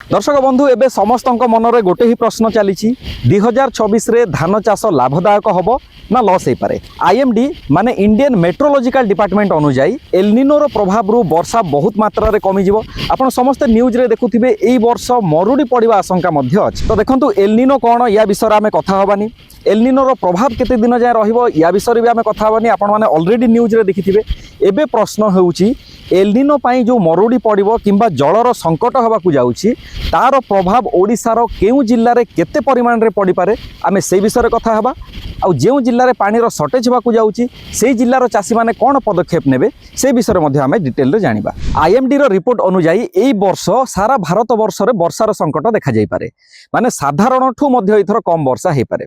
दर्शक बंधु एबे समस्त मनरे गोटे ही प्रश्न चली 2024 रे धान चाष लाभदायक हम ना लॉस हो पारे। आईएमडी माने इंडियन मेट्रोलॉजिकल डिपार्टमेंट अनुजाई एलनिनो प्रभाव रु वर्षा बहुत मात्रा रे कमी जिवो। आपण समस्त न्यूज रे देखुथिबे एई वर्ष मरुडी पड़िबा आशंका मध्य अछि। तो देखंतु एलनिनो कोन या विषय आमे कथा हबानी, एलनिनो प्रभाव केते दिन जाय रहिबो या विषय भी आमे कथा हबानी। आपण माने ऑलरेडी न्यूज रे देखिथिबे। एबे प्रश्न हेउची एलनिनो पाई जो मरुडी पड़िबो किंबा जलर संकट हबाकू जाउची तार प्रभाव ओडिशार केउ जिल्ला रे केते परिमाण रे पड़ी पारे आमे सेई विषय रे कथा हबा। आ जो जिल्ला रे पानी सर्टेज होगा जाऊँगी से जिल्लार चाषी मैंने कौन पदक्षेप नेबे से विषय में आम डिटेल रे जानिबा। आईएमडी रो रिपोर्ट अनुजाई एई वर्ष सारा भारत वर्ष रे वर्षार संकट देखा जाई पारे, माने साधारण ठू मध्य इथर कम वर्षा हो पारे।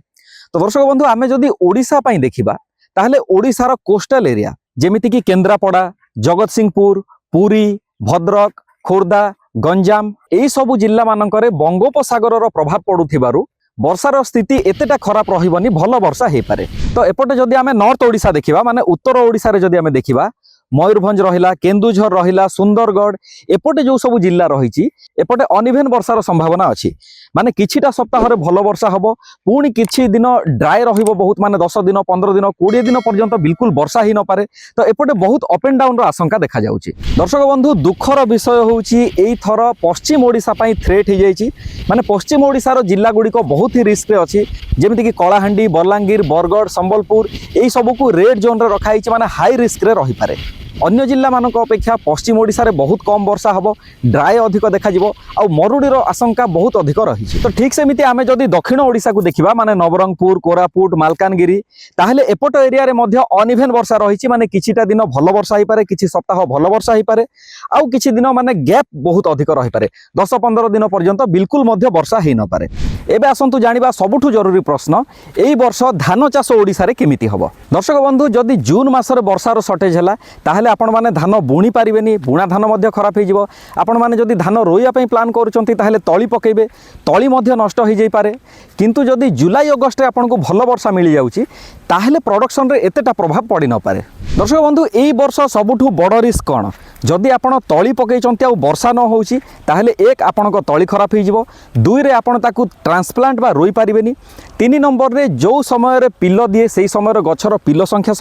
तो दर्शक बंधु आमे जदि ओडिशा पई देखिबा ताहले ओडिशार कोस्टल एरिया जेमिति कि केन्द्रापड़ा, जगतसिंहपुर, पुरी, भद्रक, खोर्धा, गंजाम एई सबु जिल्ला मानकरे बंगोपसागर प्रभाव पड़ुथिबारु वर्षार स्थिति एतेटा खराब रहिबनी, भल वर्षा हो पारे। तो एपटे जदि आमे नॉर्थ ओडिशा देखिबा माने उत्तर ओडिशा रे जदि आमे देखिबा मयूरभंज रहिला, केन्दुझर रहिला, सुंदरगढ़ एपटे जो सब जिल्ला रहिछि एपटे अनइवेन वर्षार संभावना अछि। माने किछिटा सप्ताह रे भल वर्षा हबो, पुणी किछि दिन ड्राई रहिबो बहुत, माने 10 दिन 15 दिन 20 दिन पर्यंत बिल्कुल वर्षा ही न पारे। तो एपटे बहुत अप एंड डाउन रो आशंका देखा जाउछि। दर्शक बंधु दुखर विषय होउछि एई थर पश्चिम ओडिशा पई थ्रेट हो जाइछि। माने पश्चिम ओडिशार जिल्ला गुडी को बहुत ही रिस्क रे अछि, जेमिति कि कलाहांडी, बलांगीर, बरगढ़, संबलपुर एई सबु को रेड जोन रे रखा हिछि, माने हाई रिस्क रे रहि पारे। अन्य जिल्ला मानक अपेक्षा पश्चिम ओडिशा रे बहुत कम वर्षा हबो, ड्राई अधिक देखा जिवो आ मरुडीर आशंका बहुत अधिक रही। तो ठीक सेमिति आमे जदि दक्षिण ओडिशा को देखिबा माने नवरंगपुर, कोरापुट, मालकानगिरी ताहले एपट एरिया रे मध्य अनइवेन वर्षा रही। माने किछिटा दिन भल वर्षा हो पारे, किछि सप्ताह भल वर्षा हो पारे, आउ किछि दिन माने गैप बहुत अधिक रही पारे, 10-15 दिन पर्यंत बिल्कुल मध्य वर्षा हो न पारे। एबे आसंतु जानिबा सबुठु जरूरी प्रश्न एई वर्ष धान चाष ओडिशा रे केमिति हबो। दर्शक बंधु जदि जून मासरे वर्षार सर्टेज हला ताहले आपण माने धान बुणी पारिबेनी, बुणा धान मध्य खराब हो जिवो। आपण माने जदि धान रोइया पई प्लान करूचंती ताहले तळी पकेबे, तळी मध्य नष्ट हो जाई पारे। किंतु जदि जुलाई अगस्ट रे आपनको भल वर्षा मिली जाउची ताहले प्रोडक्शन रे एतेटा प्रभाव पड़ी न पारे। दर्शक बंधु एई वर्ष सबुठु बड़ रिस्क कोन, जदि आपण तळी पकेइचंती आ वर्षा न होउची ताहले एक आपनको तळी खराब हो जिवो, दुई रे आपण ताकू ट्रांसप्लांट बा रोई पारिबेनी, 3 नंबर रे जो समय रे पिल्ल दिए सेई समय रे गछर पिल्ल संख्या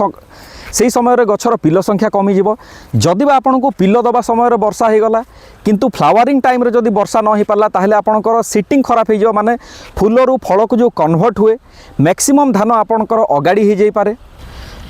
सेई समय रे गछर पिल्ल संख्या कमी जिवो। जदि बा आपनको पिल्ल दबा समय रे वर्षा हो गला किंतु फ्लावरिंग टाइम रे जदि वर्षा न हो पाला ताहले आपनकर सिटिंग खराब हो जिवो, माने फूल रु फल को जो कन्वर्ट हुए मैक्सिमम धान आपनकर अगाड़ी हो जाई पारे।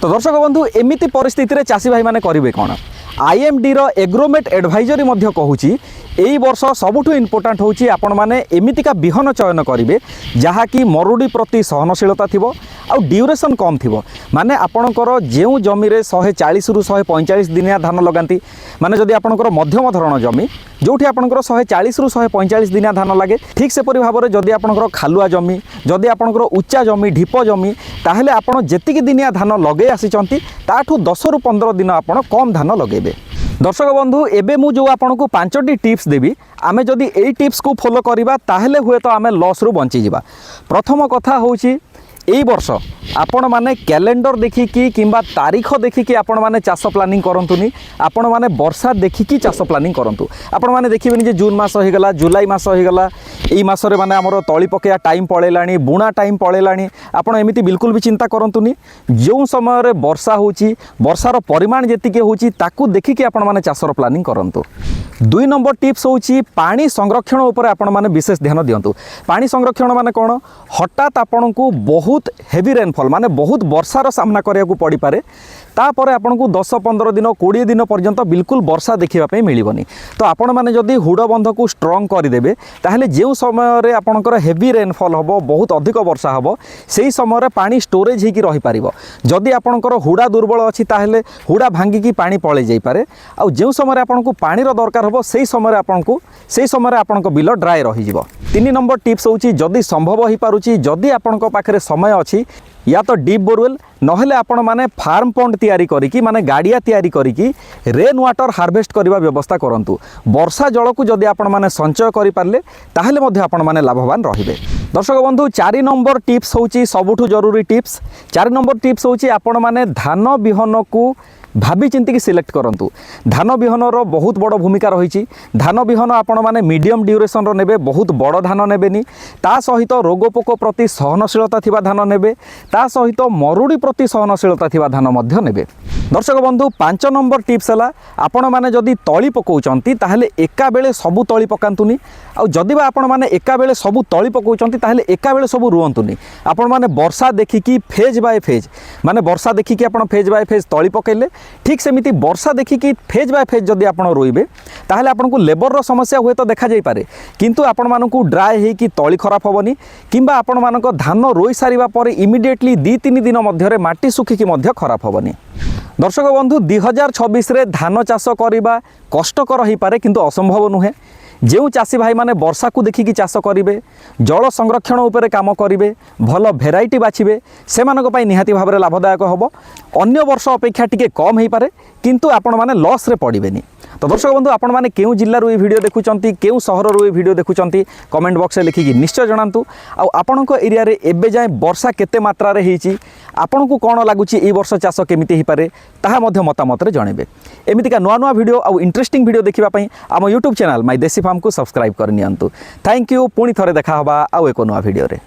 तो दर्शक बंधु एमिति परिस्थिति रे चाषी भाई माने करिवे कोन, आईएमडी रो एग्रोमेट एडवाइजरी मध्य कहूची एई वर्ष सबुठु इम्पोर्टाट होची आपण माने एमितिका बिहन चयन करिवे जहाँकि मरुडी प्रति सहनशीलता थिबो आ ड्यूरेशन कम थिबो। माने आपणकर जेउ जमी रे 140 रु 145 दिनिया धान लगांती, माने जदि आपणकर मध्यम धरण जमी जोठी आपणकर 140 रु 145 दिनिया धान लागे, ठीक से परि भाबरे जदि आपणकर खालुआ जमी, जदि आपणकर उच्चा जमी, ढिप जमी ताहले आपण जेतिकी दिनिया धान लगे आसीचंती ताठू 10 रु 15 दिन आपण कम धान लगेबे। दर्शक बंधु एबे मु जो आपनको 5टी टिप्स देबी, आमे जदि एई टिप्स को फॉलो करिबा ताहले हुए तो आमे लॉस रु बंची जिबा। प्रथम कथा होची एई वर्ष आपण माने कैलेंडर देखिकी किंबा तारीख देखिकी आपण माने चाष प्लानिंग करंतुनी, आपण माने वर्षा देखिकी चाष प्लानिंग करंतु। आपण माने देखिबेनी जे जून मास हो गला, जुलाई मास हो गला, एई मासरे माने हमरो तळी पकेया टाइम पळेलाणी, बुणा टाइम पळेलाणी, आपण एमिति बिल्कुल भी चिंता करंतुनी। जो समय रे वर्षा होची, वर्षार परिमाण जेतिके होची ताकू देखिकी आपण माने चाषर प्लानिंग करंतु। 2 नंबर टिप्स होची पानी संरक्षण ऊपर आपण माने विशेष ध्यान दियंतु। पानी संरक्षण माने कोन, हठात आपनकू बहुत हेवी रेनफॉल माने बहुत वर्षार सामना करिया को पड़ी पारे, तापर आपनकू 10-15 दिन 20 दिन पर्यंत बिल्कुल वर्षा देखिबा पे मिलिबनी। तो आपण माने जदि हुड़ बंध को स्ट्रॉंग कर देबे ताहले जे समय रे आपनकर हेवी रेनफॉल हबो, बहुत अधिक वर्षा हबो, सेही समय रे पानी स्टोरेज हेकी रहि पारिबो। जदि आपनकर हुड़ा दुर्बल अछि ताहले हुड़ा भांगी की पानी पळे जाई पारे, आ जे समय रे आपनकू पानी रो दरकार हबो सेही समय रे आपनक बिल ड्राई रहि जिवो। 3 नंबर टिप्स होची जदि संभव हो पारुची, जदि आपनक पाखरे समय अछि या तो डीप बोरवेल नहेले आपण माने फार्म पंड तैयारी करिकी, माने गाड़िया तैयारी करिकी रेन वाटर हार्वेस्ट करबा व्यवस्था करंतु। वर्षा जल को जदि आपण माने संचय करि पारले ताहले मध्ये आपण माने लाभवान रहिबे। दर्शक बंधु 4 नंबर टिप्स होची सबुठु जरूरी टिप्स। 4 नंबर टिप्स होची आपण माने धान बिहन को भाभी चिंतिक सिलेक्ट करंतु। धान बिहनर बहुत बड़ भूमिका रही। धान बिहन आपण मैंने मीडियम ड्यूरेसन नेबे, बहुत बड़ धान नेबेनी, ता सहित रोगपोक प्रति सहनशीलता थिबा धान नेबे, ता सहित मरुड़ी प्रति सहनशीलता थिबा धान मध्य नेबे। दर्शक बंधु 5 नंबर टिप्स है आपण मैंने जदि तली पकाउचंती ताहले एका बेले सबु तली पकांतुनी, आ जदि बा आपण मैंने एका बेले सबु तली पकाउचंती ताहले एका बेले सबु रुअंतुनी। आपण मैंने वर्षा देखिकी फेज बाय फेज, माने वर्षा देखिकी आपण फेज बाय फेज तली पकेले, ठीक सेमिति वर्षा देखिकी फेज बाय फेज जदि आपण रोइबे ताहले आपनको लेबर रो समस्या हुए तो देखा जाई पारे, किंतु आपण मानकू ड्राई हे कि तली खराब होबनी, किंबा आपण मानक धान रोई सारिबा परे इमिडिएटली 2-3 दिन मध्य माटी सुखिकी मध्य खराब होबनी। दर्शक बंधु 2026 रे धान चाष करवा कष्टकर हो पारे किंतु असंभव नुहे। जो चाषी भाई माने वर्षा को देखिकी चाष करेंगे, जल संरक्षण उपरे काम करेंगे, भल भेराइटी बाछिबे, से निहाती भाव में लाभदायक हम। अन्य वर्ष अपेक्षा टिके कम हो पारे किंतु आपण माने लॉस रे पड़िबेनी। तो दर्शक बंधु आपण माने केउ जिल्लारू ए वीडियो देखुचंती, केउ सहररू ए वीडियो देखुचंती, कमेंट बॉक्स में लिखिकी निश्चय जणांतु। आ आपणको एरिया रे एबे जाय वर्षा केते मात्रा रे हेची, आपणको कोन लागुची ए वर्ष चाष केमिति ही पारे ताहा मध्य मतामत रे जणेबे। एमितिका नुआ नुआ वीडियो आ इंटरेस्टिंग वीडियो देखिबा पई आम यूट्यूब चैनल माय देसी फार्म को सब्सक्राइब कर नियंतु। Thank you. पुणी थरे देखा हबा आ एको नुआ वीडियो रे।